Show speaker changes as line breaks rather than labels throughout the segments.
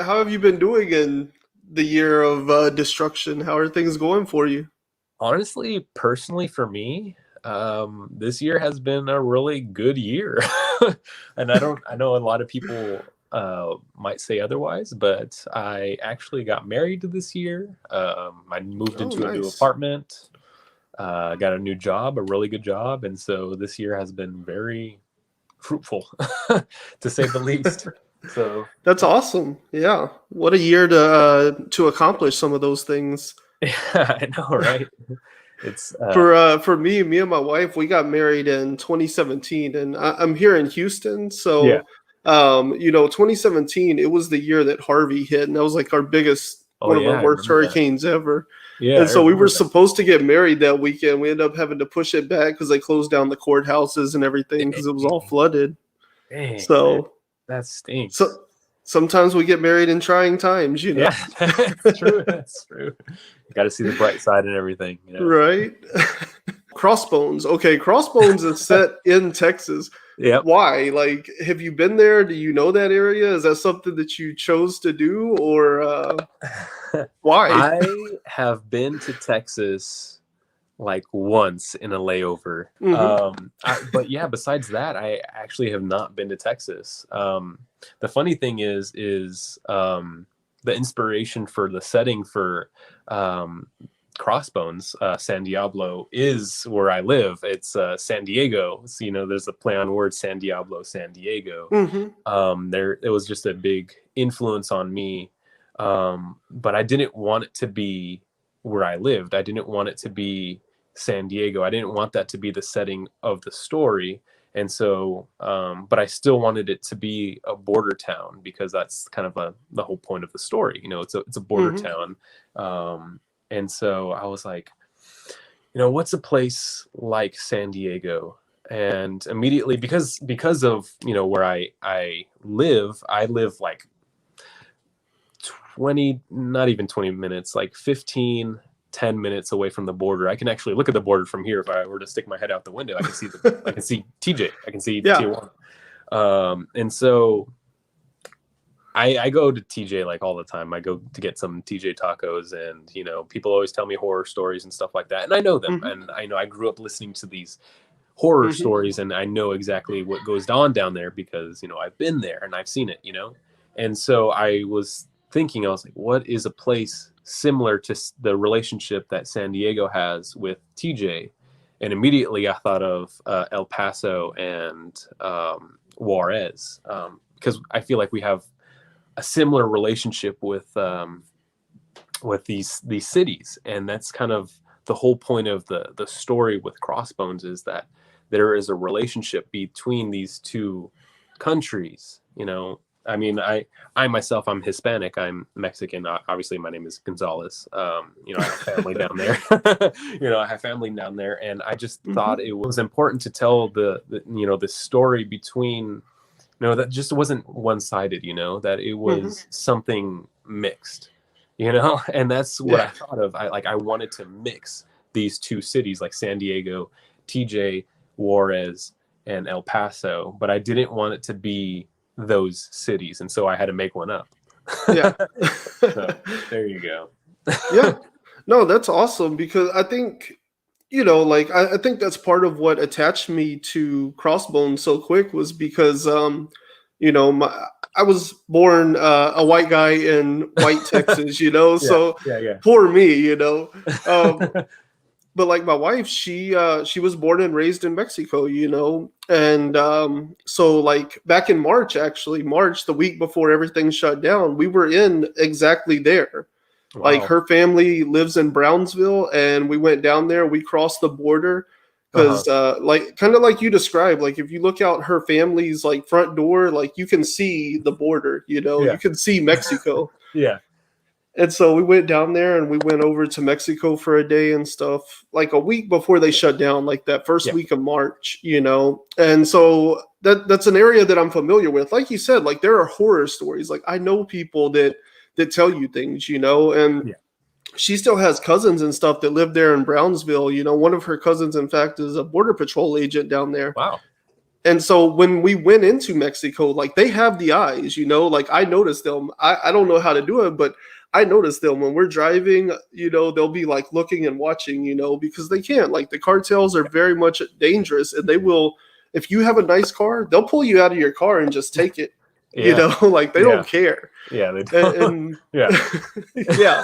how have you been doing in the year of destruction? How are things going for you?
Honestly, personally for me, this year has been a really good year. And I know a lot of people might say otherwise, but I actually got married this year. I moved
Oh,
into a new
nice.
apartment, got a new job, a really good job. And so this year has been very fruitful, to say the least. So,
That's awesome. Yeah. What a year to accomplish some of those things.
yeah, I know, right? It's,
For me and my wife, we got married in 2017, and I'm here in Houston.
yeah.
So, 2017, it was the year that Harvey hit, and that was like our biggest,
Oh,
one of our
yeah, I
worst
remember that.
hurricanes ever.
Yeah,
And
I
so we were
remember that.
supposed to get married that weekend. We ended up having to push it back because they closed down the courthouses and everything because it was all
Dang.
flooded.
Dang, man,
So,
that stinks.
so sometimes we get married in trying times, you know.
Yeah, that's true. That's true. You got to see the bright side and everything, you know.
Right? Crossbones. Okay, Crossbones is set in Texas.
Yep.
Why? Like, have you been there? Do you know that area? Is that something that you chose to do, or why?
I have been to Texas like once in a layover.
Hmm.
But yeah, besides that, I actually have not been to Texas. The funny thing is the inspiration for the setting for um, Crossbones, San Diablo, is where I live. It's San Diego. So, there's a play on words, San Diablo, San Diego.
Hmm.
There, it was just a big influence on me. But I didn't want it to be where I lived. I didn't want it to be San Diego. I didn't want that to be the setting of the story. And so, but I still wanted it to be a border town because that's kind of the whole point of the story. It's a border
Hmm.
town. And so I was like, what's a place like San Diego? And immediately, because of where I live like 20, not even 20 minutes, like 15, 10 minutes away from the border. I can actually look at the border from here. If I were to stick my head out the window, I can see TJ, I can see
Yeah.
Tijuana. And so I go to TJ like all the time. I go to get some TJ tacos, and people always tell me horror stories and stuff like that, and I know them,
Hmm.
and I know I grew up listening to these horror
Hmm.
stories, and I know exactly what goes on down there because I've been there and I've seen it. And so I was thinking, I was like, what is a place similar to the relationship that San Diego has with TJ? And immediately I thought of El Paso and Juarez, because I feel like we have a similar relationship with these cities, and that's kind of the whole point of the story with Crossbones, is that there is a relationship between these two countries. I mean, I myself, I'm Hispanic, I'm Mexican. Obviously, my name is Gonzales. I have family down there. I have family down there, and I just
Hmm.
thought it was important to tell the story between, that just wasn't one-sided. That it
Hmm.
was something mixed. And that's what
Yeah.
I thought of. I wanted to mix these two cities, like San Diego, TJ, Juarez, and El Paso, but I didn't want it to be those cities, and so I had to make one up.
Yeah.
So there you go.
Yeah. No, that's awesome because I think, like I think that's part of what attached me to Crossbones so quick was because my I was born a white guy in white Texas,
Yeah,
so
yeah, yeah.
poor me. Um, but like my wife, she was born and raised in Mexico, and so like back in March, actually March, the week before everything shut down, we were in exactly there. Like
Wow.
her family lives in Brownsville, and we went down there. We crossed the border
Uh-huh.
because, like, kind of like you described, like if you look out her family's like front door, like you can see the border. You
Yeah.
can see Mexico.
Yeah.
And so we went down there and we went over to Mexico for a day and stuff, like a week before they shut down, like that first
Yeah.
week of March. And so that's an area that I'm familiar with. Like you said, like there are horror stories. Like I know people that tell you things, and
Yeah.
she still has cousins and stuff that live there in Brownsville. One of her cousins, in fact, is a border patrol agent down there.
Wow.
And so when we went into Mexico, like they have the eyes, you know, like I noticed them. I don't know how to do it, but I noticed them when we're driving, you know, they'll be like looking and watching, you know, because they can't. Like the cartels are very much dangerous and they will, if you have a nice car, they'll pull you out of your car and just take it, you
Yeah.
know, like they
Yeah.
don't care.
Yeah. They don't.
And
Yeah.
yeah.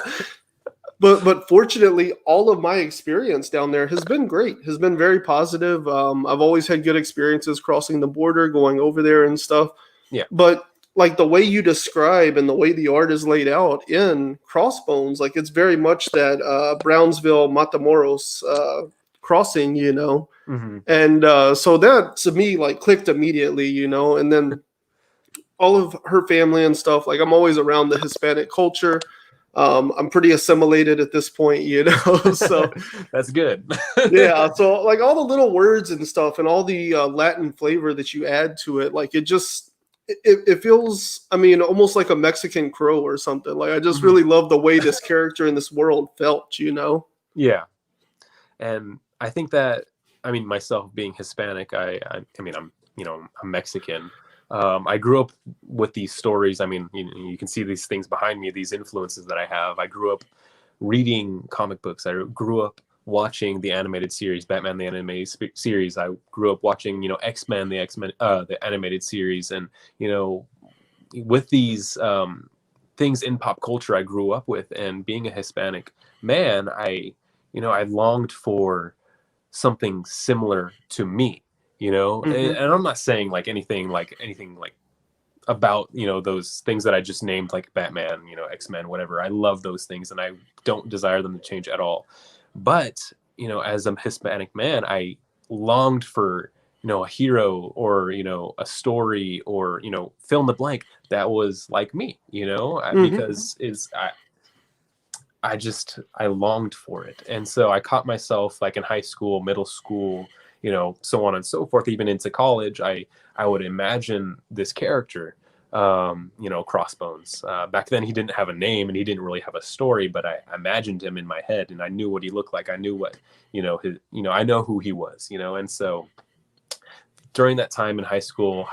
But fortunately, all of my experience down there has been great. Has been very positive. I've always had good experiences crossing the border, going over there and stuff.
Yeah.
But like the way you describe and the way the art is laid out in Crossbones, like it's very much that Brownsville Matamoros crossing, you know.
Hmm.
And so that to me like clicked immediately, you know. And then all of her family and stuff. Like I'm always around the Hispanic culture. I'm pretty assimilated at this point, you know. So
That's good.
yeah, so like all the little words and stuff, and all the Latin flavor that you add to it, like it just it feels, I mean, almost like a Mexican crow or something. Like I just
Mhm.
really love the way this character in this world felt, you know.
Yeah. And I think that, I mean, myself being Hispanic, I mean, I'm, you know, I'm Mexican. I grew up with these stories. I mean, you can see these things behind me, these influences that I have. I grew up reading comic books. I grew up watching the animated series, Batman the animated series. I grew up watching, you know, X-Men, the animated series, and you know, with these things in pop culture I grew up with, and being a Hispanic man, you know, I longed for something similar to me, you know.
Hmm.
And I'm not saying like anything like about, you know, those things that I just named, like Batman, you know, X-Men, whatever. I love those things and I don't desire them to change at all. But, you know, as a Hispanic man, I longed for, you know, a hero or, you know, a story or, you know, fill in the blank that was like me, you know,
Hmm.
because I longed for it. And so I caught myself like in high school, middle school, you know, so on and so forth, even into college, I would imagine this character, you know, Crossbones. Back then he didn't have a name and he didn't really have a story, but I imagined him in my head and I knew what he looked like. I knew what, you know, I know who he was, you know. And so during that time in high school,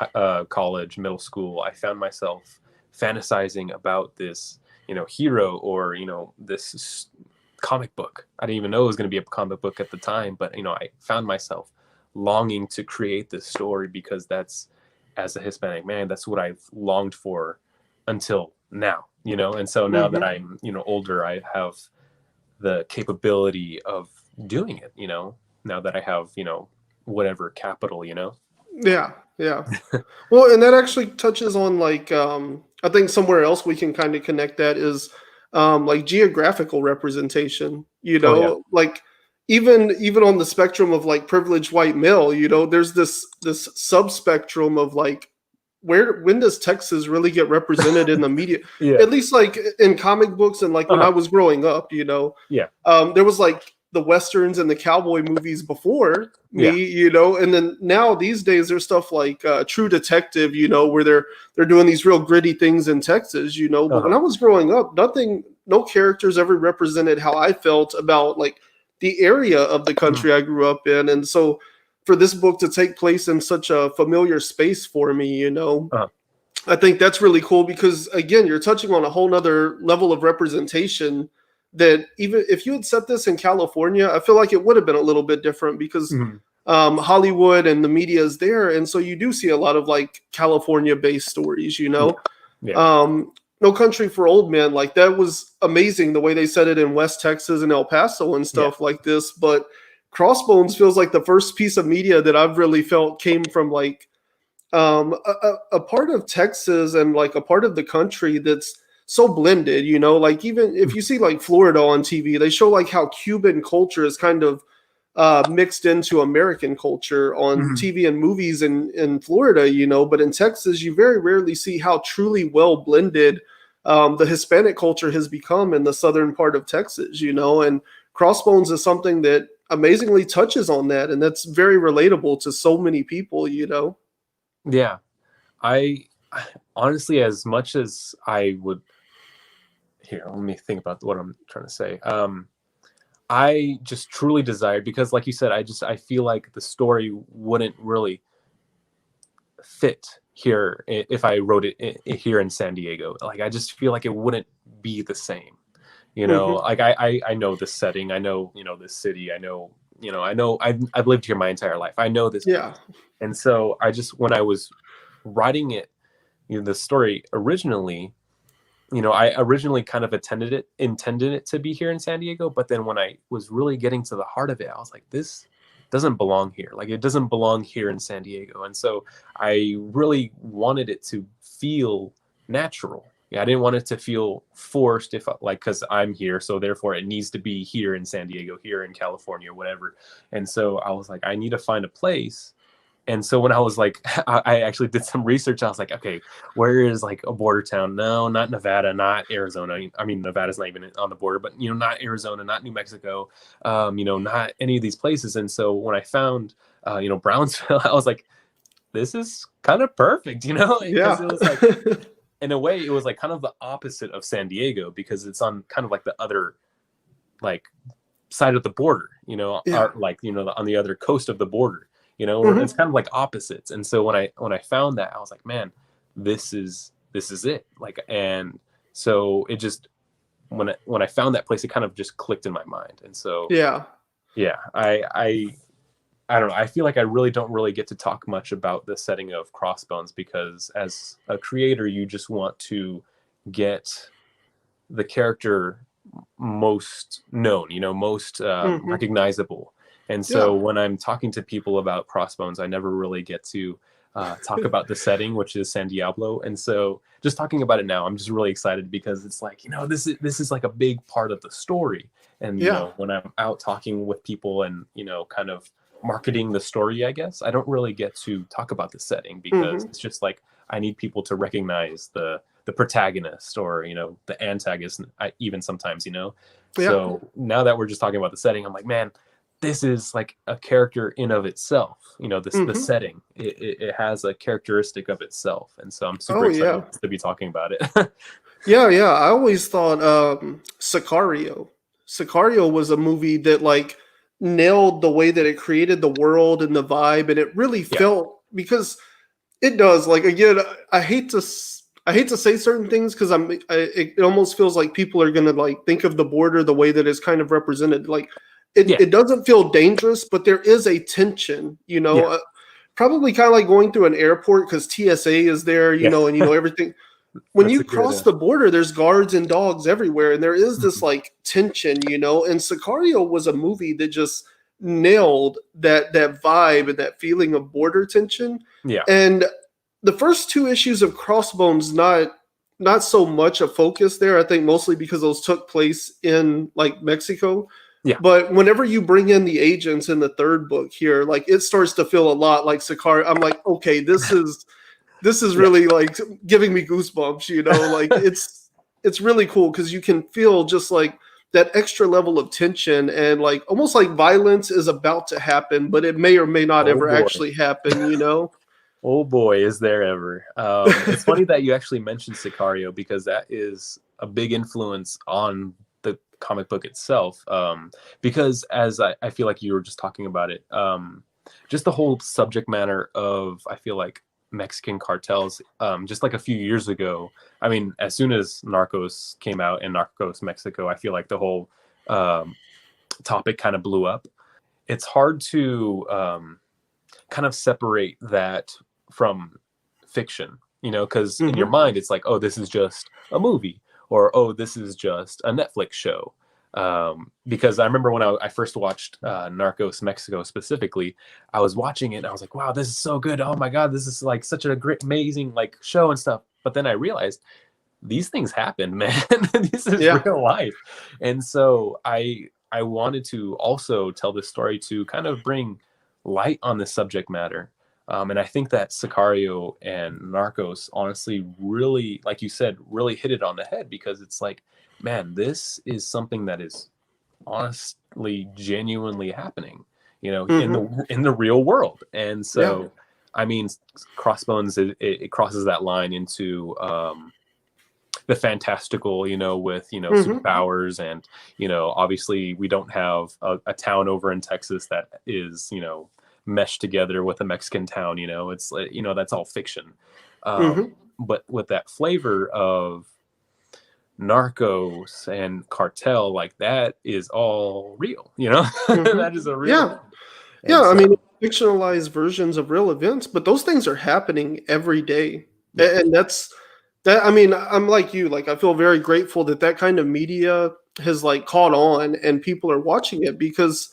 college, middle school, I found myself fantasizing about this, you know, hero or, you know, this comic book. I didn't even know it was going to be a comic book at the time, but, you know, I found myself longing to create this story because that's, as a Hispanic man, that's what I've longed for until now, you know. And so now that
Hmm.
I'm, you know, older, I have the capability of doing it, you know, now that I have, you know, whatever capital, you know.
Yeah, yeah. Well, and that actually touches on like I think somewhere else we can kind of connect that is like geographical representation, you
Oh yeah.
know, like even on the spectrum of like privileged white male, you know, there's this subspectrum of like when does Texas really get represented in the media?
Yeah.
At least like in comic books and like when I
Uh-huh.
was growing up, you know,
Yeah.
there was like the westerns and the cowboy movies before me,
Yeah.
you know, and then now these days there's stuff like True Detective, you know, where they're doing these real gritty things in Texas, you know. But when
Uh-huh.
I was growing up, no characters ever represented how I felt about like the area of the
Mhm.
country I grew up in, and so for this book to take place in such a familiar space for me, you know,
Uh-huh.
I think that's really cool because again, you're touching on a whole nother level of representation that even if you had set this in California, I feel like it would have been a little bit different because
Mhm.
Hollywood and the media is there. And so you do see a lot of like California based stories, you
Yeah.
know.
Yeah.
Um, No Country for Old Men, like that was amazing the way they said it in West Texas and El Paso and
Yeah.
stuff like this. But Crossbones feels like the first piece of media that I've really felt came from like a part of Texas and like a part of the country that's so blended, you know, like even if you see like Florida on TV, they show like how Cuban culture is kind of mixed into American culture on
Mhm.
TV and movies in Florida, you know, but in Texas, you very rarely see how truly well blended the Hispanic culture has become in the southern part of Texas, you know, and Crossbones is something that amazingly touches on that. And that's very relatable to so many people, you know.
Yeah. I honestly, as much as I would, here, let me think about what I'm trying to say. I just truly desired, because like you said, I feel like the story wouldn't really fit here if I wrote it here in San Diego. Like I just feel like it wouldn't be the same.
Hmm.
Like I know the setting, I know, this city, I know I've lived here my entire life. I know this
Yeah.
place. And so I just, when I was writing it, the story originally, I originally kind of intended it to be here in San Diego, but then when I was really getting to the heart of it, I was like, this doesn't belong here. Like it doesn't belong here in San Diego. And so I really wanted it to feel natural. Yeah, I didn't want it to feel forced, if like, because I'm here, so therefore it needs to be here in San Diego, here in California, whatever. And so I was like, I need to find a place. And so when I was like, I actually did some research. I was like, okay, where is like a border town? No, not Nevada, not Arizona. I mean, Nevada's not even on the border, but not Arizona, not New Mexico, not any of these places. And so when I found, Brownsville, I was like, this is kind of perfect, because
Yeah.
it was like, in a way, it was like kind of the opposite of San Diego, because it's on kind of like the other, like, side of the border,
Yeah.
or like, on the other coast of the border, it's
Hmm.
kind of like opposites. And so when I found that, I was like, man, this is it. Like, and so it just, when I found that place, it kind of just clicked in my mind. And so,
Yeah.
yeah, I don't know. I feel like I really don't really get to talk much about the setting of Crossbones, because as a creator, you just want to get the character most known, most
Hmm.
recognizable. And so
Yeah.
when I'm talking to people about Crossbones, I never really get to talk about the setting, which is San Diablo. And so just talking about it now, I'm just really excited, because it's like, this is like a big part of the story. And,
Yeah.
when I'm out talking with people and, kind of marketing the story, I guess, I don't really get to talk about the setting, because
Hmm.
it's just like, I need people to recognize the protagonist, or the antagonist, even sometimes,
Yeah.
so now that we're just talking about the setting, I'm like, man, this is like a character in of itself. The
Hmm.
setting, it has a characteristic of itself, and so I'm super
Oh yeah.
excited to be talking about it.
Yeah, yeah. I always thought Sicario. Sicario was a movie that like nailed the way that it created the world and the vibe, and it really
Yeah.
felt, because it does. Like again, I hate to say certain things, because it almost feels like people are gonna like think of the border the way that it's kind of represented. Like
Yeah.
it doesn't feel dangerous, but there is a tension.
Yeah.
Probably kind of like going through an airport, because TSA is there,
Yeah.
and everything. When
That's
you
a good.
cross the border, there's guards and dogs everywhere, and there is this
Mhm.
like tension. And Sicario was a movie that just nailed that vibe and that feeling of border tension.
Yeah.
And the first two issues of Crossbones, not so much a focus there. I think mostly because those took place in like Mexico.
Yeah.
But whenever you bring in the agents in the third book here, like it starts to feel a lot like Sicario. I'm like, okay, this is
Yeah.
really like giving me goosebumps. Like it's really cool, because you can feel just like that extra level of tension, and like almost like violence is about to happen, but it may or may not
Oh
ever
boy.
actually happen.
Oh boy, is there ever. It's funny that you actually mentioned Sicario, because that is a big influence on the comic book itself. Because as I feel like you were just talking about it, just the whole subject matter of, I feel like, Mexican cartels, just like a few years ago. I mean, as soon as Narcos came out and Narcos Mexico, I feel like the whole topic kind of blew up. It's hard to kind of separate that from fiction, because in your
Hmm.
mind it's like, oh, this is just a movie, or oh, this is just a Netflix show. Because I remember when I first watched Narcos Mexico specifically, I was watching it and I was like, wow, this is so good. Oh my God, this is like such a great, amazing like show and stuff. But then I realized these things happen, man. This is
Yeah.
real life. And so I wanted to also tell this story to kind of bring light on this subject matter. And I think that Sicario and Narcos honestly really, like you said, really hit it on the head, because it's like, man, this is something that is honestly genuinely happening, in
Hmm.
the real world. And
Yeah.
so I mean, Crossbones, it crosses that line into the fantastical, with,
Hmm.
superpowers. And, obviously we don't have a town over in Texas that is, mesh together with a Mexican town, you know, it's like, you know, that's all fiction.
Hmm.
But with that flavor of Narcos and cartel, like that is all real, you know.
Hmm.
That is a real
Yeah.
thing.
Yeah,
And
I
so
mean, fictionalized versions of real events, but those things are happening every day.
yeah.
And that's that. I mean, I'm like you, like I feel very grateful that that kind of media has like caught on and people are watching it because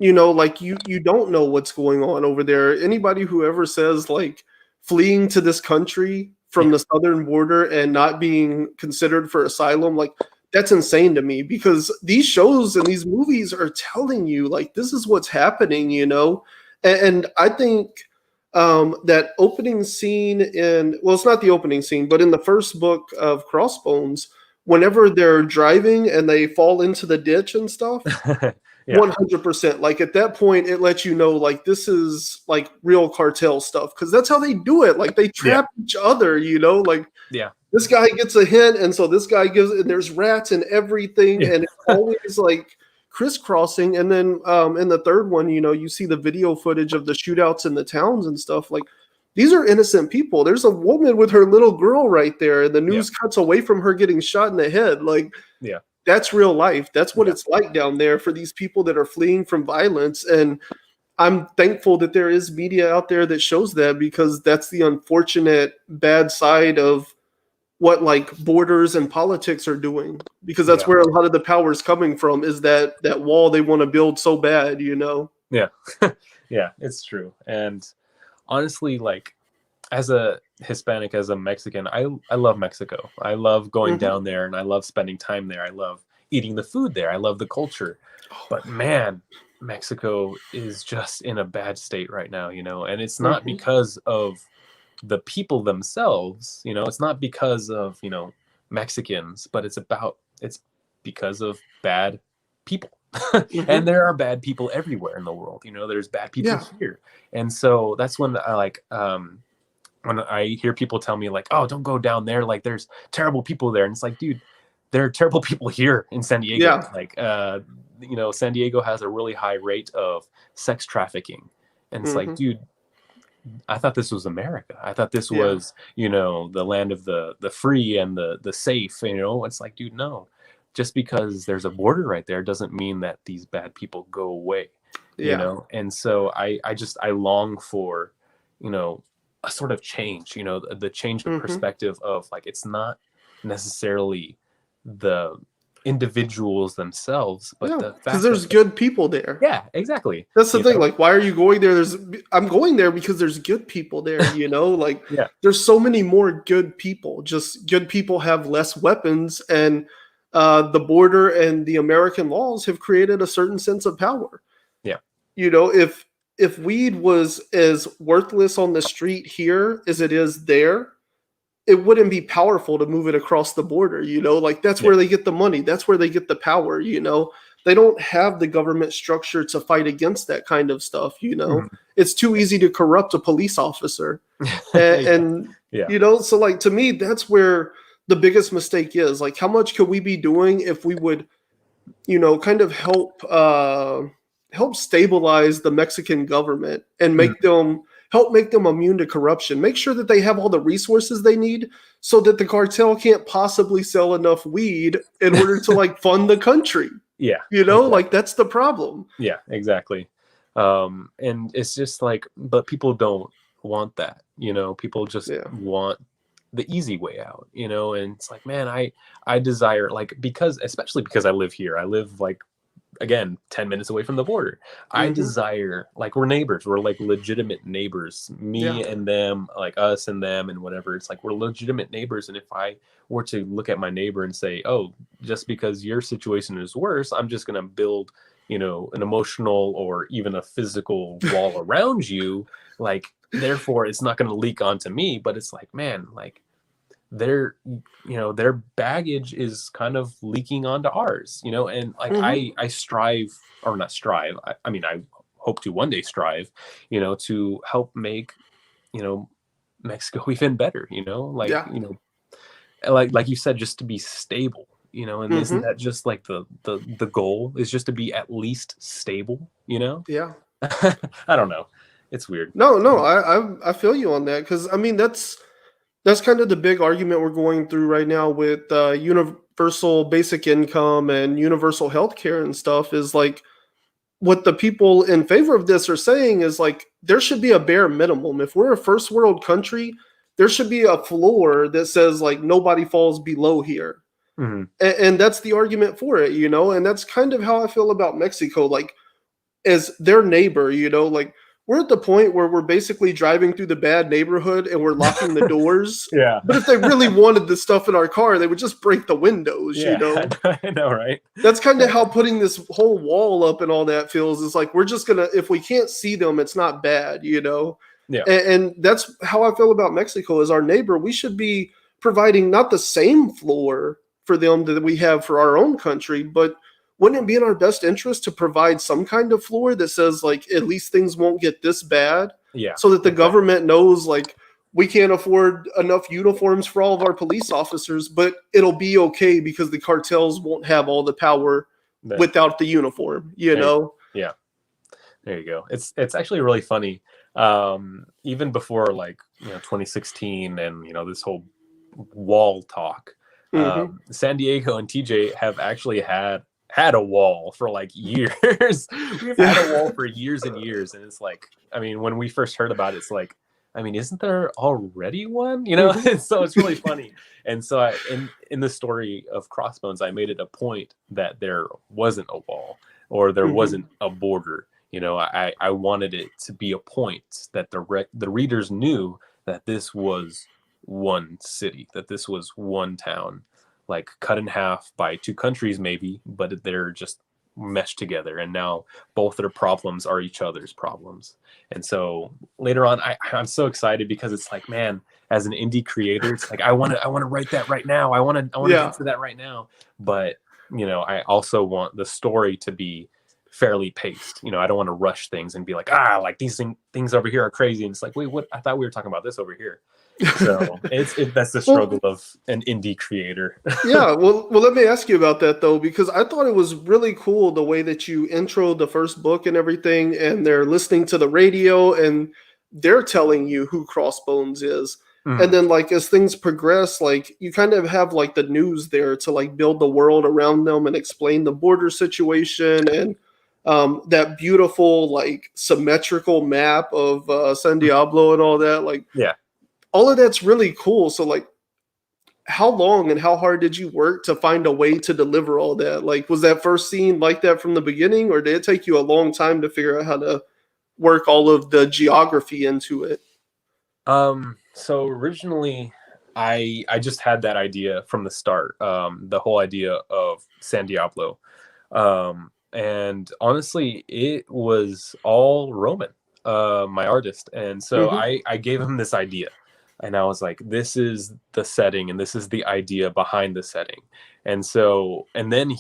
like you don't know what's going on over there. Anybody who ever says like fleeing to this country from
Yeah.
the southern border and not being considered for asylum, like that's insane to me because these shows and these movies are telling you like this is what's happening. And I think that opening scene in, well, it's not the opening scene, but in the first book of Crossbones, whenever they're driving and they fall into the ditch and stuff,
Yeah.
100%. Like at that point, it lets you know like this is like real cartel stuff because that's how they do it. Like they
Yeah.
trap each other. Like
Yeah.
this guy gets a hint, and so this guy gives, and there's rats and everything,
Yeah.
and it's always like crisscrossing. And then in the third one, you see the video footage of the shootouts in the towns and stuff. Like these are innocent people. There's a woman with her little girl right there, and the
Yeah.
news cuts away from her getting shot in the head. Like
Yeah.
that's real life. That's what
Yeah.
it's like down there for these people that are fleeing from violence. And I'm thankful that there is media out there that shows that because that's the unfortunate bad side of what like borders and politics are doing. Because that's
Yeah.
where a lot of the power is coming from is that wall they want to build so bad.
Yeah. Yeah, it's true. And honestly, like as a Hispanic, as a Mexican, I love Mexico. I love going
Hmm.
down there and I love spending time there. I love eating the food there. I love the culture. But man, Mexico is just in a bad state right now, you know, and it's not
Hmm.
because of the people themselves, you know, it's not because of, you know, Mexicans, but it's because of bad people. And
Hmm.
there are bad people everywhere in the world, you know, there's bad people
Yeah.
here. And so that's when I like when I hear people tell me like, oh, don't go down there, like there's terrible people there. And it's like, dude, there are terrible people here in San Diego.
Yeah.
Like you know, San Diego has a really high rate of sex trafficking. And it's like,
Hmm.
dude, I thought this was America. I thought this
Yeah.
was, you know, the land of the free and the safe. You know, it's like, dude, no. Just because there's a border right there doesn't mean that these bad people go away. You
Yeah.
know, and so I long for, you know, a sort of change. You know, the change of
Hmm.
perspective of like it's not necessarily the individuals themselves, but
Yeah.
the
Because
fact that
there's good people there.
yeah, exactly.
That's the
You
thing.
know,
Like, why are you going there? I'm going there because there's good people there. Like,
yeah,
there's so many more good people. Just good people have less weapons, and the border and the American laws have created a certain sense of power.
yeah,
If weed was as worthless on the street here as it is there, it wouldn't be powerful to move it across the border. Like that's
yeah.
where they get the money, that's where they get the power. They don't have the government structure to fight against that kind of stuff.
Mhm.
It's too easy to corrupt a police officer. And
Yeah.
so like to me that's where the biggest mistake is. Like how much could we be doing if we would kind of help stabilize the Mexican government and
Mhm.
make them immune to corruption. Make sure that they have all the resources they need so that the cartel can't possibly sell enough weed in order to like fund the country.
Yeah,
Like
exactly.
that's the problem.
Yeah, exactly. And it's just like, but people don't want that, you know, people just
Yeah.
want the easy way out, you know, and it's like, man, I desire like, because, especially because I live here, I live like, again, 10 minutes away from the border. I
Hmm.
desire, like, we're neighbors, we're like legitimate neighbors,
Yeah.
me and them, like us and them and whatever. It's like we're legitimate neighbors, and if I were to look at my neighbor and say, oh, just because your situation is worse, I'm just going to build, you know, an emotional or even a physical wall around you, like therefore it's not going to leak onto me. But it's like, man, like their, you know, their baggage is kind of leaking onto ours, you know. And like
Hmm.
I strive, or not strive, I mean I hope to one day strive, you know, to help make, you know, Mexico even better, you know, like,
Yeah.
you know, like you said, just to be stable, you know. And isn't
Hmm.
that just like the goal is just to be at least stable, you know?
Yeah.
I don't know. It's weird.
No, I feel you on that, because I mean that's kind of the big argument we're going through right now with universal basic income and universal health care and stuff, is like what the people in favor of this are saying is like there should be a bare minimum. If we're a first world country, there should be a floor that says like nobody falls below here.
Mm-hmm.
And that's the argument for it, you know? And that's kind of how I feel about Mexico. Like, as their neighbor, you know, like we're at the point where we're basically driving through the bad neighborhood and we're locking the doors.
Yeah.
But if they really wanted the stuff in our car, they would just break the windows,
Yeah,
you know?
I know, right?
That's kind of how putting this whole wall up and all that feels. Is like we're just gonna, if we can't see them, it's not bad, you know?
Yeah.
And that's how I feel about Mexico. As our neighbor, we should be providing not the same floor for them that we have for our own country, but wouldn't it be in our best interest to provide some kind of floor that says like at least things won't get this bad?
Yeah.
So that the government knows like we can't afford enough uniforms for all of our police officers, but it'll be okay because the cartels won't have all the power without the uniform, you know?
Yeah. There you go. It's actually really funny. Even before like, 2016 and, this whole wall talk, San Diego and TJ have actually had a wall for like years. We've had a wall for years and years. And it's like, I mean, when we first heard about it, it's like, I mean, isn't there already one? So it's really funny. And so in the story of Crossbones, I made it a point that there wasn't a wall or there wasn't a border. I wanted it to be a point that the readers knew that this was one city, that this was one town, like cut in half by two countries maybe, but they're just meshed together, and now both their problems are each other's problems. And so later on, I'm so excited because it's like, man, as an indie creator, it's like I want to write that right now. I want to get to that right now. But I also want the story to be fairly paced. I don't want to rush things and be like, like these things over here are crazy, and it's like, wait, what? I thought we were talking about this over here. So that's the struggle of an indie creator.
Yeah, well, let me ask you about that though, because I thought it was really cool the way that you intro the first book and everything, and they're listening to the radio and they're telling you who Crossbones is. And then like as things progress, like you kind of have like the news there to like build the world around them and explain the border situation and that beautiful like symmetrical map of San Diablo and all that. Like,
yeah.
All of that's really cool. So like, how long and how hard did you work to find a way to deliver all that? Like, was that first scene like that from the beginning, or did it take you a long time to figure out how to work all of the geography into it?
So originally I just had that idea from the start, the whole idea of San Diablo. And honestly, it was all Roman, my artist. And so I gave him this idea. And I was like, this is the setting and this is the idea behind the setting. And then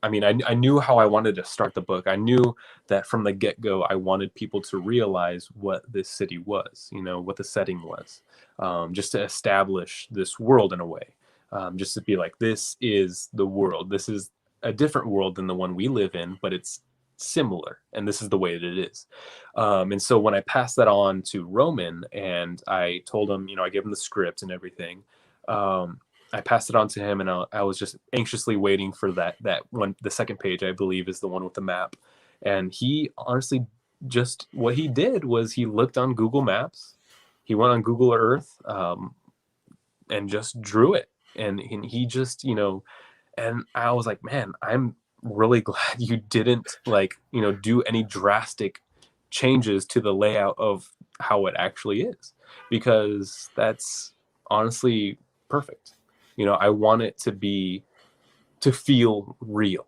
I knew how I wanted to start the book. I knew that from the get-go, I wanted people to realize what this city was, what the setting was, just to establish this world in a way, just to be like, this is the world. This is a different world than the one we live in, but it's similar, and this is the way that it is. And so when I passed that on to Roman and I told him, I gave him the script and everything, I passed it on to him, and I was just anxiously waiting for that one. The second page, I believe, is the one with the map. And he honestly, just what he did was he looked on Google Maps, he went on Google Earth, and just drew it. And he just, and I was like, man, I'm really glad you didn't do any drastic changes to the layout of how it actually is, because that's honestly perfect. I want it to feel real.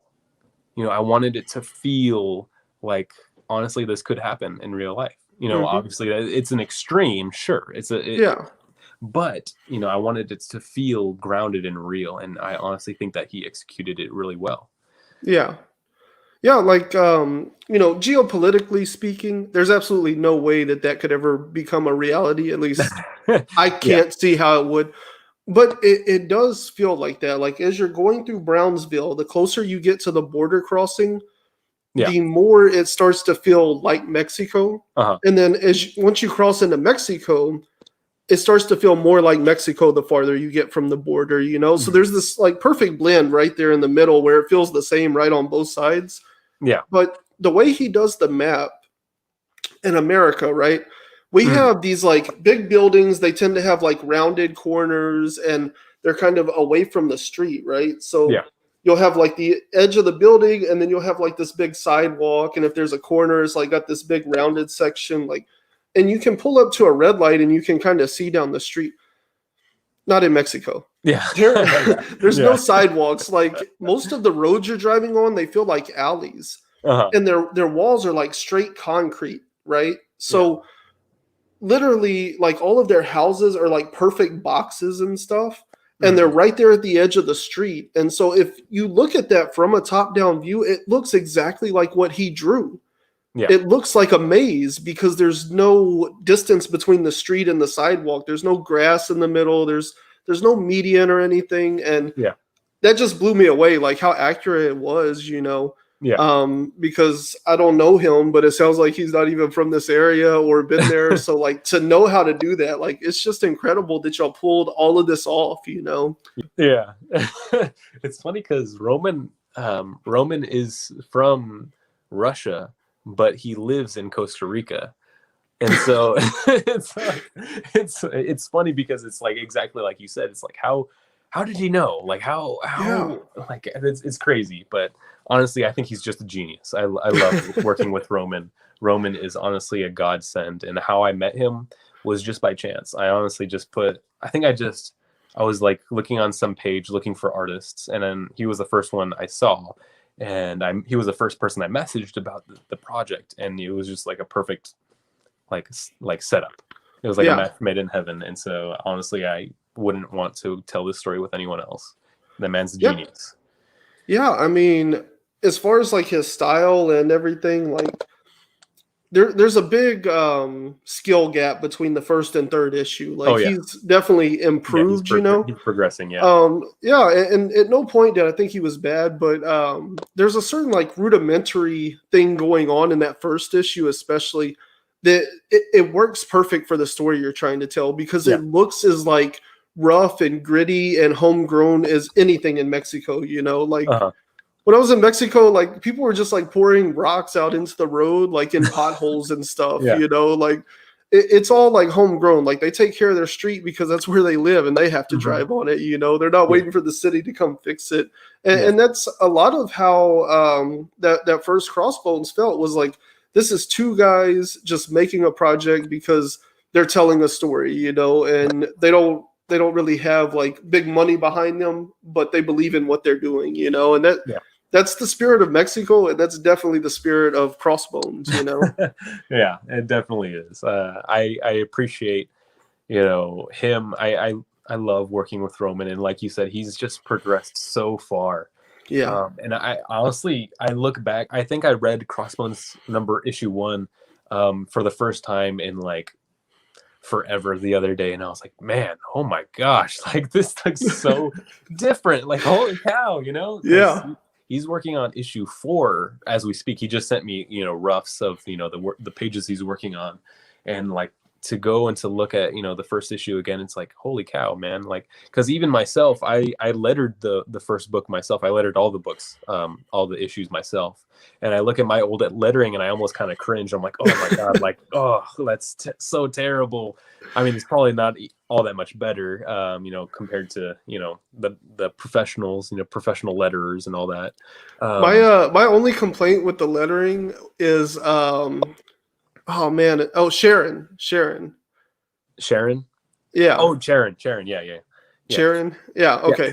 I wanted it to feel like, honestly, this could happen in real life. Obviously it's an extreme, sure. But, I wanted it to feel grounded and real. And I honestly think that he executed it really well.
Yeah. Yeah, like, geopolitically speaking, there's absolutely no way that could ever become a reality. At least I can't see how it would. But it does feel like that. Like, as you're going through Brownsville, the closer you get to the border crossing, the more it starts to feel like Mexico. And then once you cross into Mexico, it starts to feel more like Mexico the farther you get from the border, you know? So there's this like perfect blend right there in the middle where it feels the same right on both sides.
Yeah.
But the way he does the map in America, right? We have these like big buildings. They tend to have like rounded corners and they're kind of away from the street, right? So you'll have like the edge of the building and then you'll have like this big sidewalk. And if there's a corner, it's like got this big rounded section, like, and you can pull up to a red light and you can kind of see down the street. Not in Mexico.
Yeah.
There's no sidewalks. Like most of the roads you're driving on, they feel like alleys. And their walls are like straight concrete, right? So literally like all of their houses are like perfect boxes and stuff. And they're right there at the edge of the street. And so if you look at that from a top-down view, it looks exactly like what he drew. It looks like a maze because there's no distance between the street and the sidewalk. There's no grass in the middle. There's no median or anything. And that just blew me away, like how accurate it was, you know. Because I don't know him, but it sounds like he's not even from this area or been there. So like to know how to do that, like it's just incredible that y'all pulled all of this off, you know?
Yeah. It's funny because Roman is from Russia, but he lives in Costa Rica. And so it's funny because it's like exactly like you said. It's like how did he know? Like how like it's crazy. But honestly, I think he's just a genius. I love working with Roman. Roman is honestly a godsend. And how I met him was just by chance. I honestly just I was like looking on some page looking for artists, and then he was the first one I saw. And he was the first person I messaged about the project, and it was just like a perfect like setup. It was like a match made in heaven. And so honestly, I wouldn't want to tell this story with anyone else. The man's a genius.
Yeah, I mean, as far as like his style and everything, like there's a big skill gap between the first and third issue. Like he's definitely improved, you know.
He's progressing,
and at no point did I think he was bad, but there's a certain like rudimentary thing going on in that first issue, especially that it works perfect for the story you're trying to tell because it looks as like rough and gritty and homegrown as anything in Mexico, you know, like when I was in Mexico, like people were just like pouring rocks out into the road, like in potholes and stuff, you know, like it's all like homegrown. Like they take care of their street because that's where they live and they have to drive on it. You know, they're not waiting for the city to come fix it. And that's a lot of how that first Crossbones felt was like, this is two guys just making a project because they're telling a story, you know, and they don't really have like big money behind them, but they believe in what they're doing, you know, and that's the spirit of Mexico, and that's definitely the spirit of Crossbones, you know.
Yeah, it definitely is. I appreciate, you know, him. I love working with Roman, and like you said, he's just progressed so far. Yeah. And I honestly, I look back, I think I read Crossbones issue 1 for the first time in like forever the other day, and I was like, man, oh my gosh, like this looks so different. Like holy cow, you know? Yeah. He's working on issue 4 as we speak. He just sent me, you know, roughs of, you know, the pages he's working on, and like to go and to look at, you know, the first issue again, it's like, holy cow, man. Like, because even myself, I lettered the first book myself. I lettered all the books, all the issues myself, and I look at my old lettering and I almost kind of cringe. I'm like, oh my god, like, oh, that's so terrible. I mean, it's probably not all that much better, you know, compared to, you know, the professionals, you know, professional letterers and all that.
My only complaint with the lettering is oh man, Sharon. Yeah.
Oh, Sharon. Yeah.
Sharon. Yeah. Okay.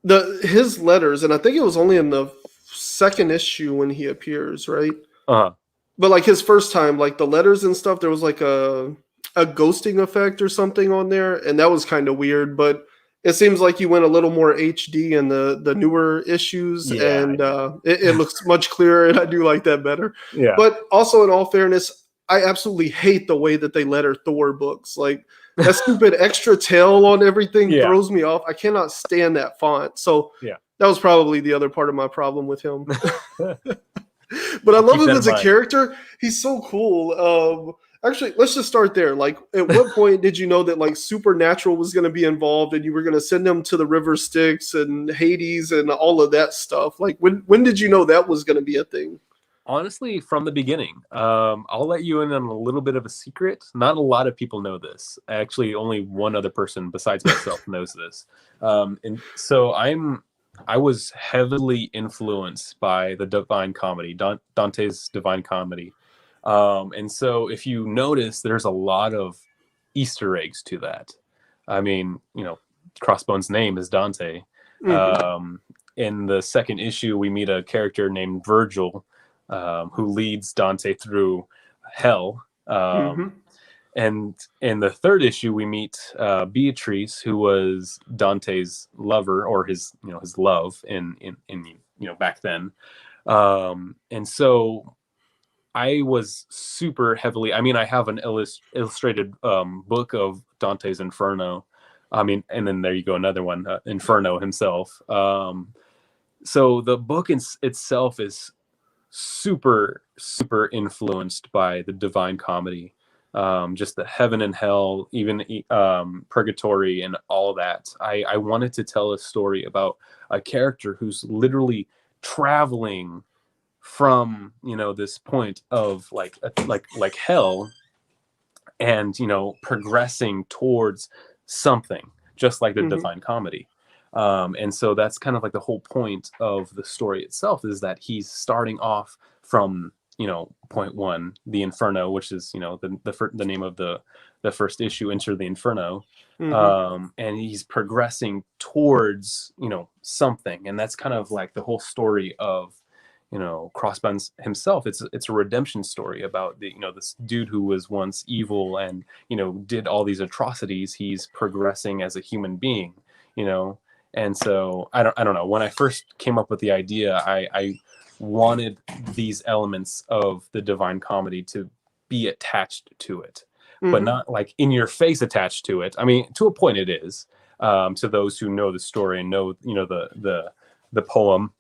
Yeah. His letters, and I think it was only in the second issue when he appears, right? But like his first time, like the letters and stuff, there was like a ghosting effect or something on there, and that was kind of weird. But it seems like you went a little more HD in the newer issues, and it looks much clearer, and I do like that better. Yeah. But also, in all fairness, I absolutely hate the way that they letter Thor books. Like that stupid extra tail on everything throws me off. I cannot stand that font. So that was probably the other part of my problem with him. But I
I'll
love
keep
him
that in
as a
mind.
character. He's so cool. Actually, let's just start there. Like, at what point did you know that like supernatural was going to be involved, and you were going to send him to the River Styx and Hades and all of that stuff? Like, when did you know that was going to be a thing?
Honestly, from the beginning. I'll let you in on a little bit of a secret. Not a lot of people know this. Actually, only one other person besides myself knows this. And so I was heavily influenced by the Divine Comedy, Dante's Divine Comedy. And so if you notice, there's a lot of Easter eggs to that. I mean, Crossbones' name is Dante.
Hmm.
In the second issue, we meet a character named Virgil, who leads Dante through hell.
Hmm.
And in the third issue, we meet Beatrice, who was Dante's lover, or his love in back then. And so I was super heavily. I mean, I have an illustrated book of Dante's Inferno. I mean, and then there you go, another one, Inferno himself. So the book itself is super influenced by the Divine Comedy, just the heaven and hell, even purgatory and all that. I wanted to tell a story about a character who's literally traveling from this point of like hell, and progressing towards something, just like the
Hmm.
Divine Comedy. And so that's kind of like the whole point of the story itself, is that he's starting off from point one, the Inferno, which is the name of the first issue, Enter the Inferno.
Hmm.
And he's progressing towards something, and that's kind of like the whole story of Crossbones himself. It's a redemption story about this dude who was once evil and did all these atrocities. He's progressing as a human being, you know. And so I don't know. When I first came up with the idea, I wanted these elements of the Divine Comedy to be attached to it, but
Hmm.
not like in your face attached to it. I mean, to a point it is, to those who know the story and know the poem.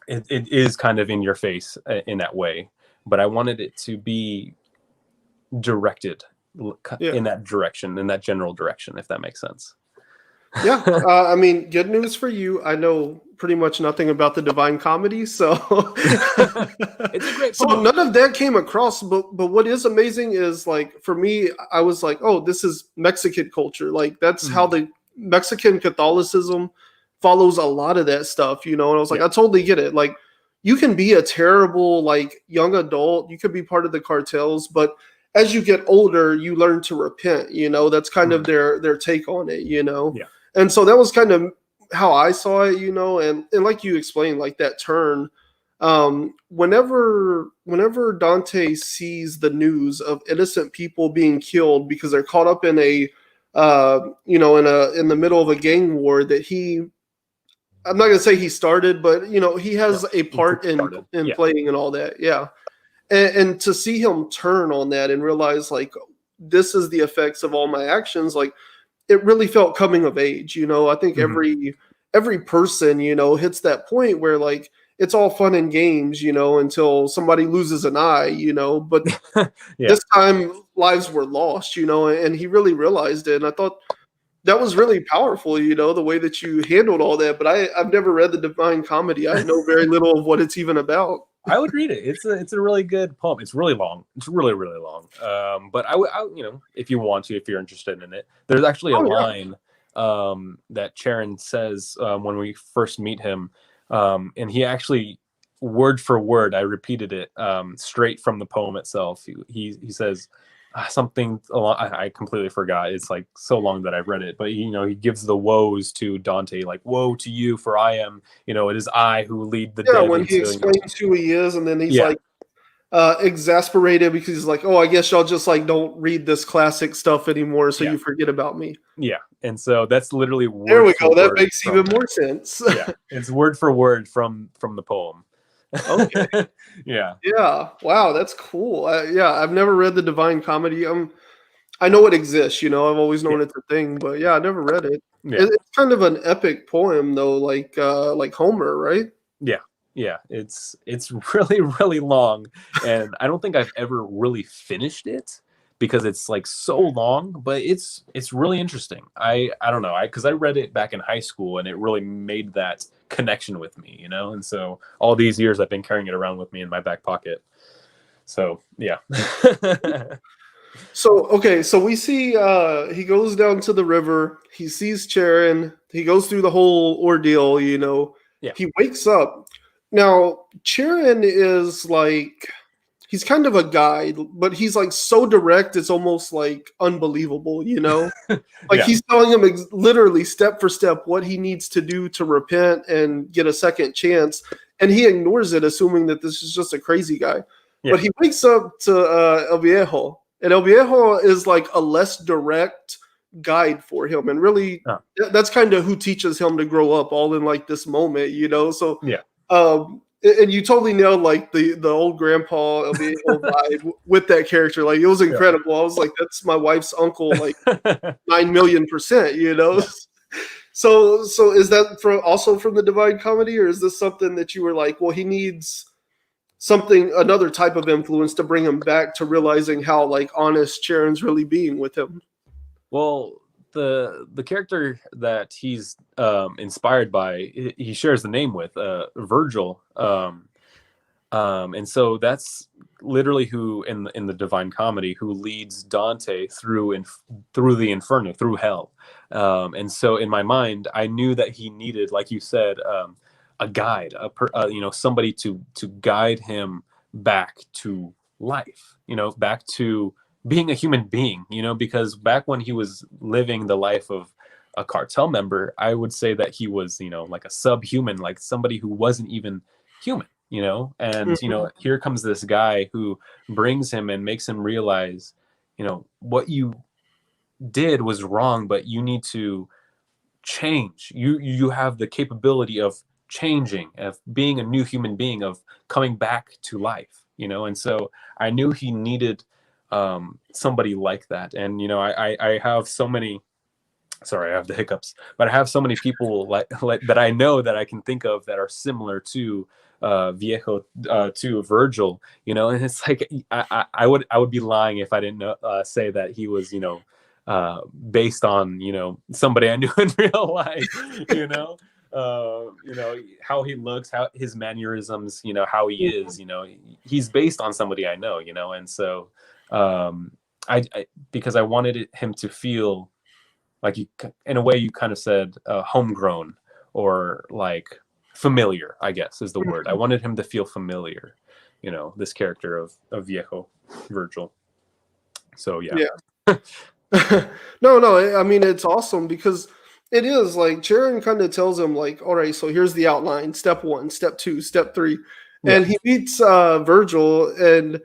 It is kind of in your face in that way, but I wanted it to be directed
Yeah.
in that direction, in that general direction, if that makes sense.
Yeah, I mean, good news for you. I know pretty much nothing about the Divine Comedy, so
It's a great
so
poem.
none of that came across. But what is amazing is like for me, I was like, oh, this is Mexican culture. Like that's how
Mhm.
the Mexican Catholicism follows a lot of that stuff, you know. And I was like,
Yeah.
I totally get it. Like you can be a terrible like young adult, you could be part of the cartels, but as you get older, you learn to repent. You know, that's kind of
Mhm.
their take on it. You know,
Yeah.
and so that was kind of how I saw it, you know, and like you explained, like that turn. Whenever Dante sees the news of innocent people being killed because they're caught up in a in the middle of a gang war that I'm not gonna say he started, but he
No.
has a part
Started.
in
Yeah.
playing and all that, yeah. And to see him turn on that and realize like this is the effects of all my actions, like it really felt coming of age. I think
Hmm.
every person hits that point where like it's all fun and games until somebody loses an eye, but
Yeah.
this time lives were lost, and he really realized it. And I thought that was really powerful, the way that you handled all that. But I've never read the Divine Comedy. I know very little of what it's even about.
I would read it. It's a really good poem. It's really long. It's really really long. But I if you want to, if you're interested in it, there's actually a
Oh yeah.
line that Charon says when we first meet him, and he actually word for word, I repeated it straight from the poem itself. He says something along. I completely forgot. It's like so long that I've read it, but he gives the woes to Dante, like woe to you, for I am it is I who lead the
Yeah,
dead
when he
into
explains who he is, and then he's
yeah.
like exasperated because he's like, "Oh, I guess y'all just like don't read this classic stuff anymore, so
Yeah,
you forget about me."
yeah, and so that's literally
There
word
we
for
go. That
word
makes
from
even
that.
more sense.
Yeah, it's word for word from the poem.
Okay.
Yeah,
Yeah. Wow, that's cool. Yeah, I've never read the Divine Comedy. I know it exists. I've always
yeah,
known it's a thing, but yeah, I never read it.
yeah,
It's kind of an epic poem, though, like Homer, right?
yeah. Yeah, it's really really long, and I don't think I've ever really finished it because it's like so long, but it's really interesting. I don't know, I because I read it back in high school and it really made that connection with me, you know. And so all these years I've been carrying it around with me in my back pocket. So yeah.
So okay, so we see he goes down to the river, he sees Charon, he goes through the whole ordeal, you know.
Yeah.
He wakes up. Now, Charon is like he's kind of a guide, but he's like so direct it's almost like unbelievable, you know? Like
Yeah.
he's telling him literally step for step what he needs to do to repent and get a second chance, and he ignores it, assuming that this is just a crazy guy.
Yeah.
But he wakes up to El Viejo, and El Viejo is like a less direct guide for him, and really
Oh,
that's kind of who teaches him to grow up, all in like this moment, you know. So,
yeah.
and you totally nailed like the old grandpa El Viejo vibe with that character. Like it was
Yeah.
incredible. I was like, that's my wife's uncle, like 9,000,000%, you know.
Yeah.
So is that also from the Divine Comedy, or is this something that you were like, well, he needs something, another type of influence to bring him back to realizing how like honest Charon's really being with him?
Well, the character that he's inspired by, he shares the name with Virgil, and so that's literally who in the Divine Comedy who leads Dante through the Inferno, through hell. And so in my mind, I knew that he needed, like you said, a guide, you know, somebody to guide him back to life, you know, back to being a human being, you know, because back when he was living the life of a cartel member, I would say that he was, you know, like a subhuman, like somebody who wasn't even human, you know. And you
Mhm.
know, here comes this guy who brings him and makes him realize, you know, what you did was wrong, but you need to change. You have the capability of changing, of being a new human being, of coming back to life, you know. And so I knew he needed somebody like that. And you know, I have so many, sorry, I have the hiccups, but I have so many people like that I know that I can think of that are similar to Viejo, to Virgil, you know. And it's like I would be lying if I didn't know, say that he was, you know, based on, you know, somebody I knew in real life, you know. You know, how he looks, how his mannerisms, you know, how he is, you know, he's based on somebody I know, you know. And so um I because I wanted him to feel like, you in a way you kind of said, homegrown, or like familiar, I guess is the word. I wanted him to feel familiar, you know, this character of Viejo, Virgil. So yeah.
Yeah. No, I mean it's awesome because it is like Charon kind of tells him like, all right, so here's the outline: step one, step two, step three,
Yeah.
and he meets Virgil, and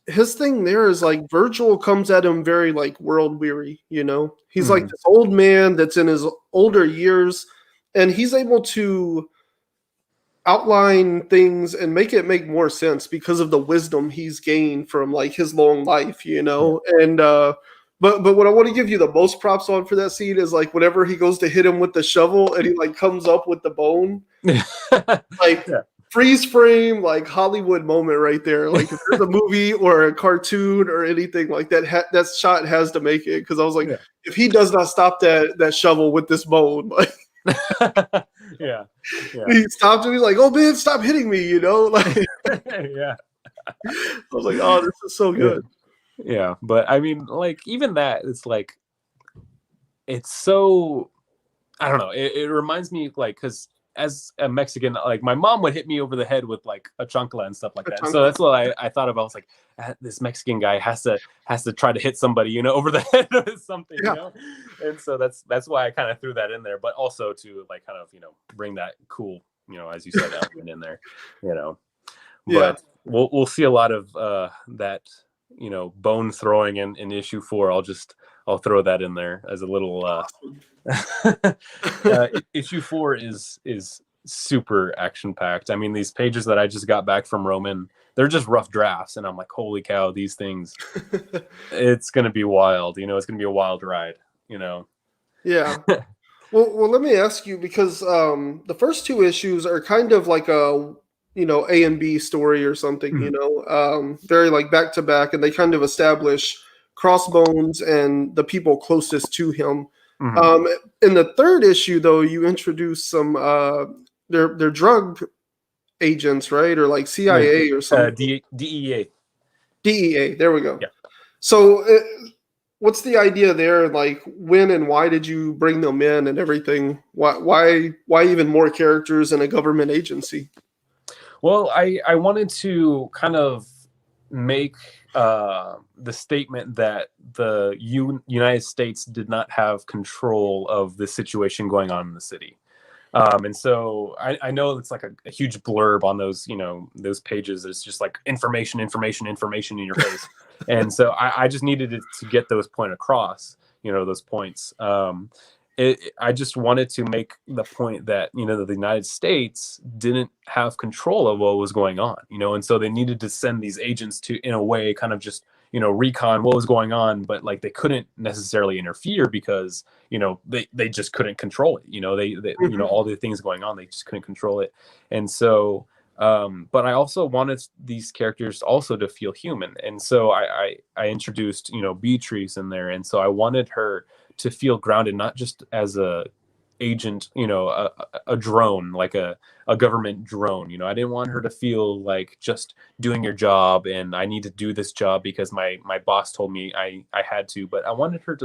his thing there is like Virgil comes at him very like world weary, you know. He's like
Mhm.
this old man that's in his older years, and he's able to outline things and make it make more sense because of the wisdom he's gained from like his long life, you
Yeah.
know. And but what I want to give you the most props on for that scene is like whenever he goes to hit him with the shovel and he like comes up with the bone, like
Yeah.
freeze frame, like Hollywood moment right there. Like if there's a movie or a cartoon or anything like that, that shot has to make it, because I was like,
Yeah.
if he does not stop that shovel with this bone, like
Yeah. Yeah.
he stopped him, he's like, oh man, stop hitting me, you know. Like
Yeah.
I was like, oh, this is so
Yeah.
good.
Yeah. But I mean, like, even that, it's like, it's so, I don't know. It reminds me, like, because as a Mexican, like my mom would hit me over the head with like a chancla and stuff like
A
that. So
chunk.
that's what I thought about. I was like, this Mexican guy has to try to hit somebody, you know, over the head with something, you
Yeah.
know. And so that's why I kind of threw that in there, but also to like kind of, you know, bring that cool, you know, as you said, element in there, you know.
Yeah.
But we'll see a lot of that, you know, bone throwing in issue 4. I'll throw that in there as a little issue 4 is super action packed. I mean, these pages that I just got back from Roman, they're just rough drafts, and I'm like, holy cow, these things, it's gonna be wild, you know. It's gonna be a wild ride, you know.
Yeah. Well, let me ask you because the first two issues are kind of like a A and B story or something.
Mhm.
Very like back to back, and they kind of establish Crossbones and the people closest to him.
Mhm.
Um, in the third issue, though, you introduce some they're drug agents, right, or like
The
CIA or something.
DEA.
DEA. There we go.
Yeah.
So, what's the idea there? Like, when and why did you bring them in and everything? Why even more characters in a government agency?
Well, I wanted to kind of make the statement that the United States did not have control of the situation going on in the city. And so I know it's like a huge blurb on those, those pages. It's just like information, information, information in your face. And so I just needed to get those point across, those points. I just wanted to make the point that, that the United States didn't have control of what was going on, and so they needed to send these agents to, in a way, kind of just, recon what was going on, but like they couldn't necessarily interfere because they just couldn't control it. They
Mhm.
all the things going on, they just couldn't control it. And so but I also wanted these characters also to feel human, and so I introduced Beatrice in there, and so I wanted her to feel grounded, not just as a agent, a drone, like a government drone. I didn't want her to feel like just doing your job and I need to do this job because my boss told me I had to, but I wanted her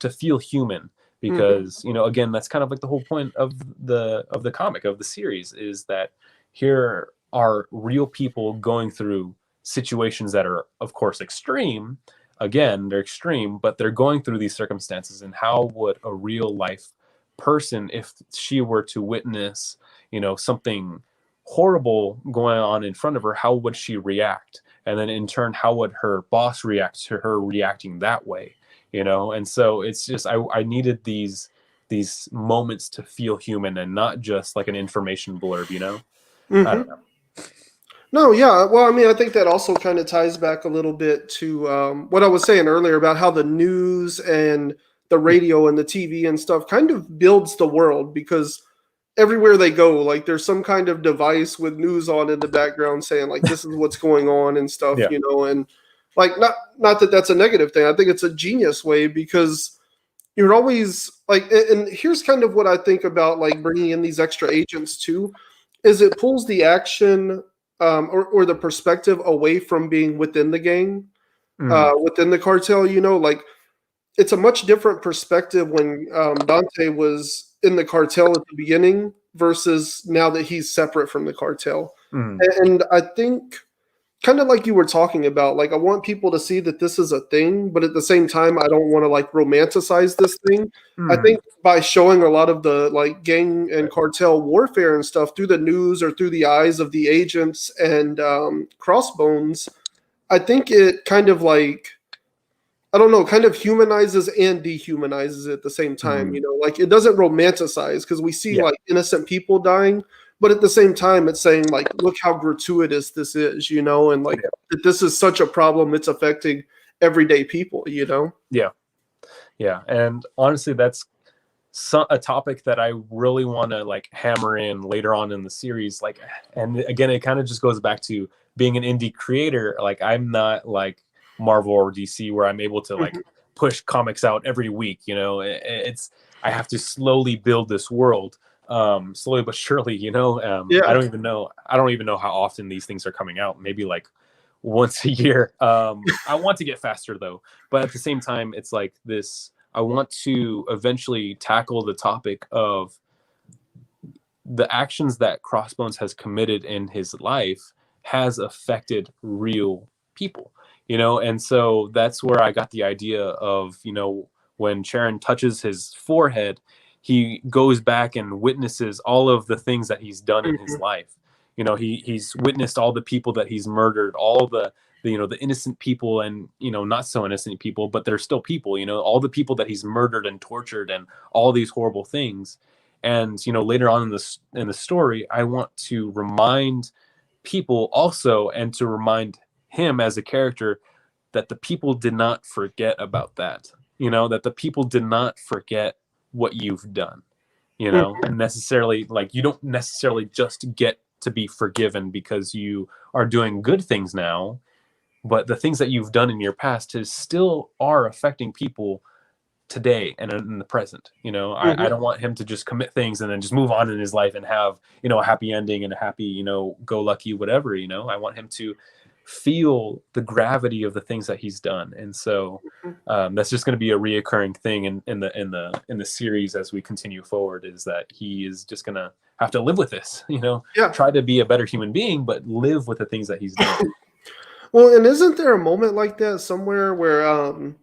to feel human,
Mhm.
because again, that's kind of like the whole point of the comic, of the series, is that here are real people going through situations that are, of course, extreme. Again, they're extreme, but they're going through these circumstances. And how would a real life person, if she were to witness something horrible going on in front of her, how would she react? And then in turn, how would her boss react to her reacting that way? And so it's just, I needed these moments to feel human and not just like an information blurb. I don't
Mhm.
know.
No, yeah. Well, I mean, I think that also kind of ties back a little bit to what I was saying earlier about how the news and the radio and the TV and stuff kind of builds the world because everywhere they go, like there's some kind of device with news on in the background saying like this is what's going on and stuff,
Yeah.
and like not that that's a negative thing. I think it's a genius way because you're always like, and here's kind of what I think about like bringing in these extra agents too, is it pulls the action or the perspective away from being within the gang,
Mhm.
within the cartel. Like it's a much different perspective when Dante was in the cartel at the beginning versus now that he's separate from the cartel.
Mhm.
And I think kind of like you were talking about, like I want people to see that this is a thing, but at the same time, I don't want to like romanticize this thing. I
Mhm.
think by showing a lot of the like gang and cartel warfare and stuff through the news or through the eyes of the agents and Crossbones, I think it kind of like I don't know, kind of humanizes and dehumanizes at the same time.
Mhm.
Like it doesn't romanticize because we see
Yeah.
like innocent people dying, but at the same time, it's saying like, look how gratuitous this is, and like
Yeah.
that this is such a problem. It's affecting everyday people.
Yeah. Yeah. And honestly, that's a topic that I really want to like hammer in later on in the series. Like, and again, it kind of just goes back to being an indie creator. Like, I'm not like Marvel or DC where I'm able to like
Mhm.
push comics out every week. It's I have to slowly build this world, slowly but surely. I
Yeah.
don't even know. I don't even know how often these things are coming out. Maybe like once a year. I want to get faster though, but at the same time, it's like this. I want to eventually tackle the topic of the actions that Crossbones has committed in his life has affected real people, and so that's where I got the idea of, when Sharon touches his forehead, he goes back and witnesses all of the things that he's done in his
Mhm.
life. He's witnessed all the people that he's murdered, all the innocent people, and not so innocent people, but they're still people, all the people that he's murdered and tortured and all these horrible things. And later on in the story, I want to remind people also, and to remind him as a character, that the people did not forget about that. That the people did not forget what you've done. you know, necessarily, like, you don't necessarily just get to be forgiven because you are doing good things now, but the things that you've done in your past is still are affecting people today and in the present. You know, I don't want him to just commit things and then just move on in his life and have, you know, a happy ending and a happy, you know, go lucky, whatever, you know. I want him to feel the gravity of the things that he's done. And so that's just going to be a reoccurring thing in the series as we continue forward, is that he is just going to have to live with this, you know. Try to be a better human being, but live with the things that he's done.
Well, and isn't there a moment like that somewhere where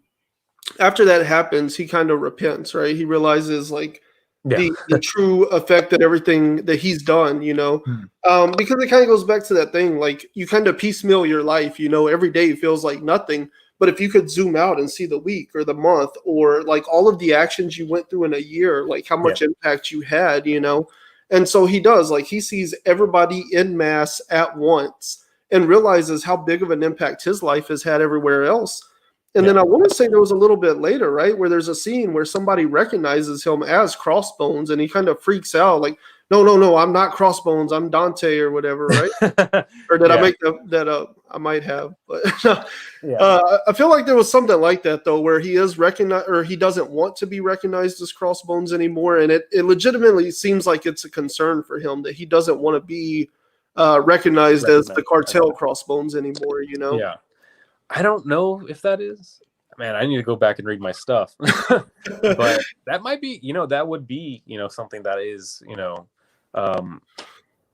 after that happens, he kind of repents, right? He realizes like the true effect that everything that he's done, you know, because it kind of goes back to that thing, like you kind of piecemeal your life, you know, every day feels like nothing. But if you could zoom out and see the week or the month or like all of the actions you went through in a year, like how much impact you had, you know. And so he does, like he sees everybody en masse at once and realizes how big of an impact his life has had everywhere else. And then I want to say there was a little bit later, right, where there's a scene where somebody recognizes him as Crossbones, and he kind of freaks out, like, no, I'm not Crossbones, I'm Dante or whatever, right? Or did I make that up? I might have, but I feel like there was something like that though, where he is recognized, or he doesn't want to be recognized as Crossbones anymore, and it legitimately seems like it's a concern for him that he doesn't want to be recognized as the cartel Crossbones anymore, you know?
Yeah. I don't know if that is. Man, I need to go back and read my stuff. But that might be, you know, that would be, you know, something that is, you know,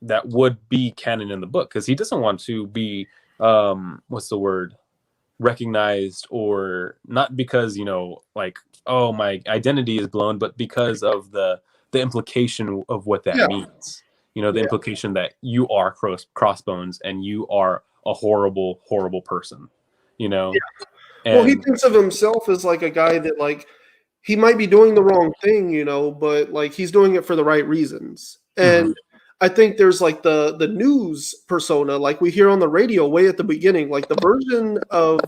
that would be canon in the book, because he doesn't want to be, what's the word, recognized, or not because, you know, like, oh, my identity is blown, but because of the implication of what that means. You know, the implication that you are Crossbones and you are a horrible, horrible person. You know,
well, he thinks of himself as like a guy that like he might be doing the wrong thing, you know, but like he's doing it for the right reasons. And I think there's like the news persona, like we hear on the radio way at the beginning, like the version of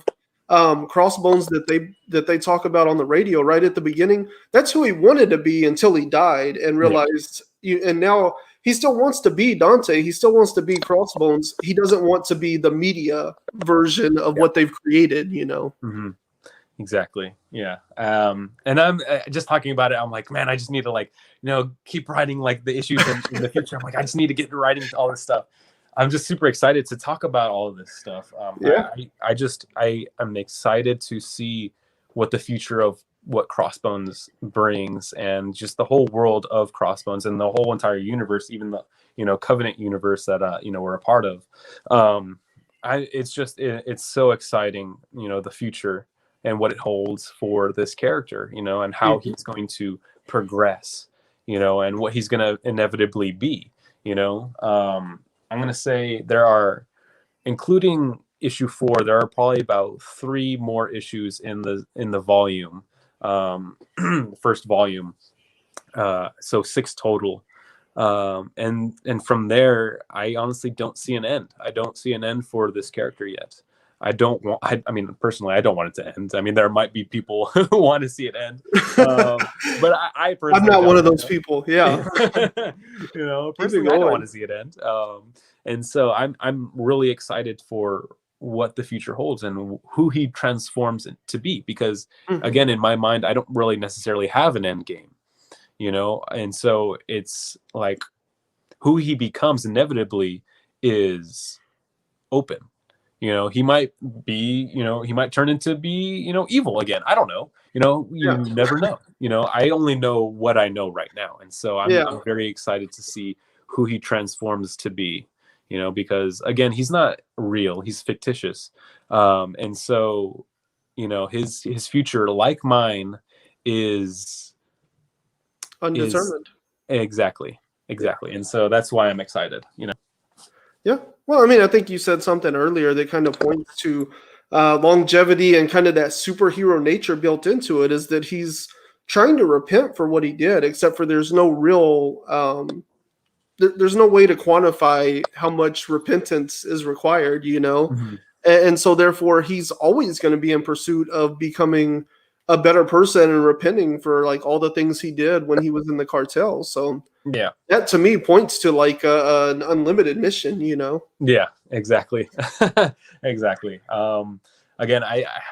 Crossbones that they talk about on the radio right at the beginning. That's who he wanted to be until he died and realized. And now he still wants to be Dante. He still wants to be Crossbones. He doesn't want to be the media version of what they've created, you know?
Exactly. Yeah. And I'm just talking about it. I'm like, man, I just need to, like, you know, keep writing like the issues in the future. I'm like, I just need to get to writing all this stuff. I'm just super excited to talk about all of this stuff. I am excited to see what the future of what Crossbones brings, and just the whole world of Crossbones and the whole entire universe, even the, you know, Covenant universe that you know, we're a part of. It's so exciting, you know, the future and what it holds for this character, you know, and how he's going to progress, you know, and what he's going to inevitably be, you know. I'm going to say there are, including issue 4, there are probably about 3 more issues in the volume. First volume, so 6 total, and from there I honestly don't see an end. I don't see an end for this character yet. I mean, personally, I don't want it to end. I mean, there might be people who want to see it end, but I personally,
I'm not one of those people. Yeah.
You know, personally, I don't want to see it end. And so I'm really excited for what the future holds and who he transforms to be, because again, in my mind, I don't really necessarily have an end game, you know. And so it's like who he becomes inevitably is open. You know, he might be, you know, he might turn into be, you know, evil again. I don't know. You know, you never know. You know, I only know what I know right now. And so I'm very excited to see who he transforms to be, you know, because again, he's not real, he's fictitious. And so, you know, his future, like mine, is
undetermined.
Exactly. And so that's why I'm excited, you know.
Yeah. Well, I mean, I think you said something earlier that kind of points to longevity and kind of that superhero nature built into it, is that he's trying to repent for what he did, except for there's no real, there's no way to quantify how much repentance is required, you know? And so therefore he's always going to be in pursuit of becoming a better person and repenting for like all the things he did when he was in the cartel. So
Yeah.
that to me points to like an unlimited mission, you know?
Yeah, exactly. Exactly. Again,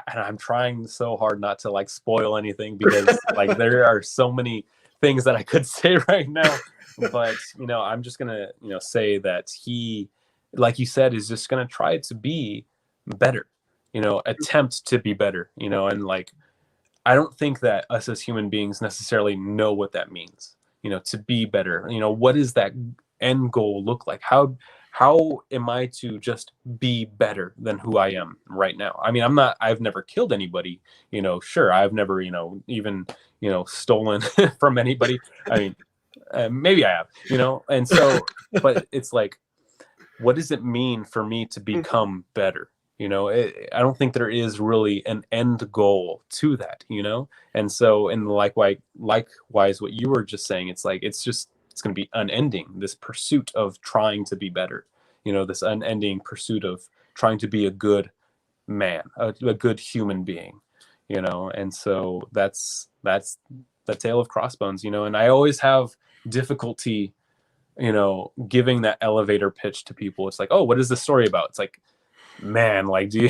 I'm trying so hard not to like spoil anything because like there are so many things that I could say right now. But I'm just gonna say that he, like you said, is just gonna try to be better. Attempt to be better. And like I don't think that us as human beings necessarily know what that means. To be better. What does that end goal look like? How am I to just be better than who I am right now? I mean, I've never killed anybody. Sure, I've never even stolen from anybody. I mean, maybe I have. And so, but it's like, what does it mean for me to become better? I don't think there is really an end goal to that. And so, and likewise, what you were just saying, it's like it's going to be unending. This pursuit of trying to be better. This unending pursuit of trying to be a good man, a good human being. And so that's the tale of Crossbones. And I always have difficulty giving that elevator pitch to people. It's like, oh, what is the story about? It's like, man, like, do you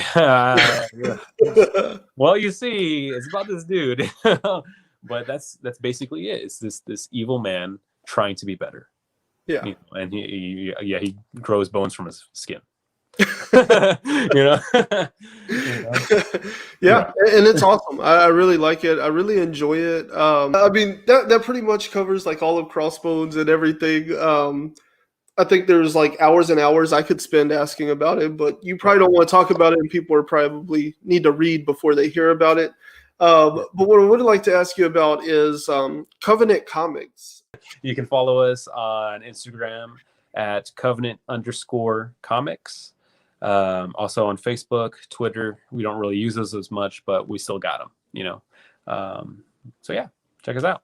well, you see, it's about this dude. But that's basically it. It's this evil man trying to be better.
Yeah.
And he grows bones from his skin. Yeah,
and it's awesome. I really like it. I really enjoy it. I mean, that pretty much covers like all of Crossbones and everything. I think there's like hours and hours I could spend asking about it, but you probably don't want to talk about it, and people are probably need to read before they hear about it. But what I would like to ask you about is Covenant Comics.
You can follow us on Instagram at Covenant_comics. Also on Facebook, Twitter. We don't really use those as much, but we still got them. So yeah, check us out.